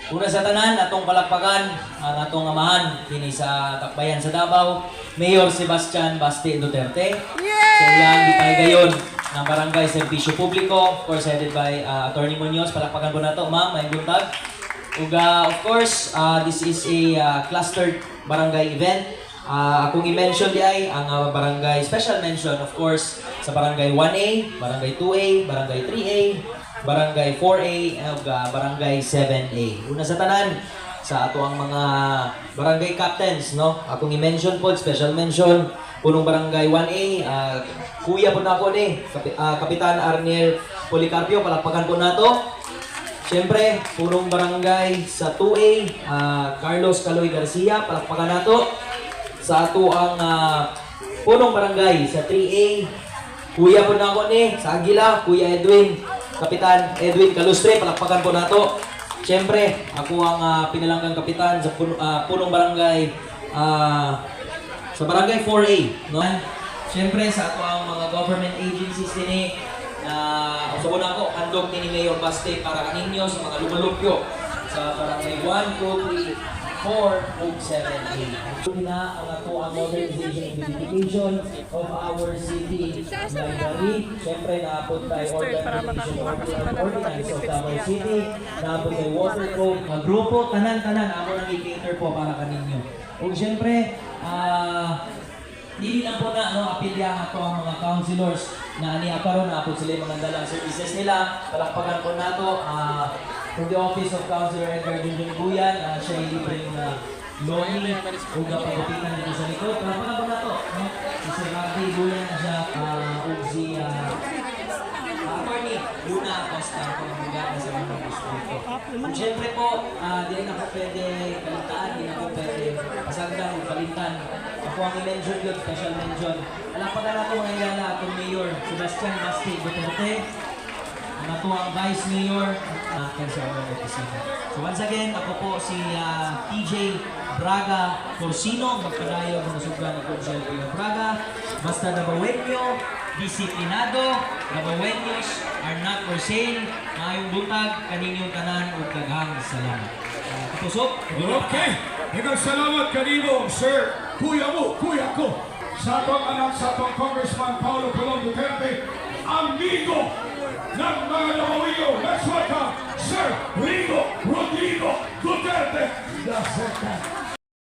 Una sa tanan, atong palakpakan ang atong amahan kini sa Takbayan sa Davao, Mayor Sebastian Basti Duterte. So yan, di tayo gayon ng Barangay Servisyo Publiko, of course headed by Attorney Munoz. Palakpakan po na to, ma'am, may buntag. Ug of course, this is a clustered barangay event. Akong i-mention di ay ang barangay special mention, of course, sa barangay 1A, barangay 2A, barangay 3A, barangay 4A, ug barangay 7A. Una sa tanan, sa ato ang mga barangay captains, no? Akong i-mention po, special mention, punong barangay 1A, kuya po na ako ni, Kapitan Arniel Policarpio, palakpakan po na to. Siyempre, punong barangay sa 2A, Carlos Caloy Garcia, palakpakan na to. Sa ato ang punong barangay sa 3A, kuya po na ako ni, sa Aguila, Kuya Edwin, Kapitan Edwin Calustre, palakpakan po na to. Siyempre, ako ang pinalanggang kapitan sa punong barangay sa barangay 4A, no? Siyempre, sa ato ang mga government agencies din na usabon ako, handog ni Mayor Basti para kaninyo sa mga lumalupyo sa barangay 1, 2, 3, 4, ug 7, 8. Na ang ato ang modernization and beautification of our city library. Siyempre, naapod tayo organization ordinance of Davao City, naapod tayo water code, mga grupo, tanan-tanan, ako nang i-cater po para kaninyo. Ug siyempre, hindi lang po na apilyahan ako ang mga councilors na ani karon na po sila yung mga dalang services nila. Palakpakan po na to from the Office of Councilor Edgar Junjun Buyan, siya yung libreng Loni, ug pagupitan dito sa likod. Palakpakan po na to. Si Sir Marty Buyan na siya, ug si Attorney Luna Acosta po ang mga sa mga gusto ito. Siyempre po, di na po pwede kalintaan, di na po pwede pasagdan o kalintan. Ako ang i-mention yun, special mention. Alapagan natin mga ilala, itong Mayor Sebastian Basti Duterte, ang ato ang Vice Mayor, Councilor Opisina. So once again, ako po si TJ Braga Corsino, magpadayo ng nasugdan ng Councilor Braga. Basta Nabawenyo, disiplinado, Nabawenyos are not for sale. Mayong butag, kaninyong tanan o daghang salamat. Kapusok? Okay. Salamat kanino, sir. Kuya mo, kuya ko. Sa atong anak, sa atong Congressman Paulo Colon Duterte, amigo ng mga Nabawiyo. Let's welcome Sir Rigo Rodrigo Duterte the second.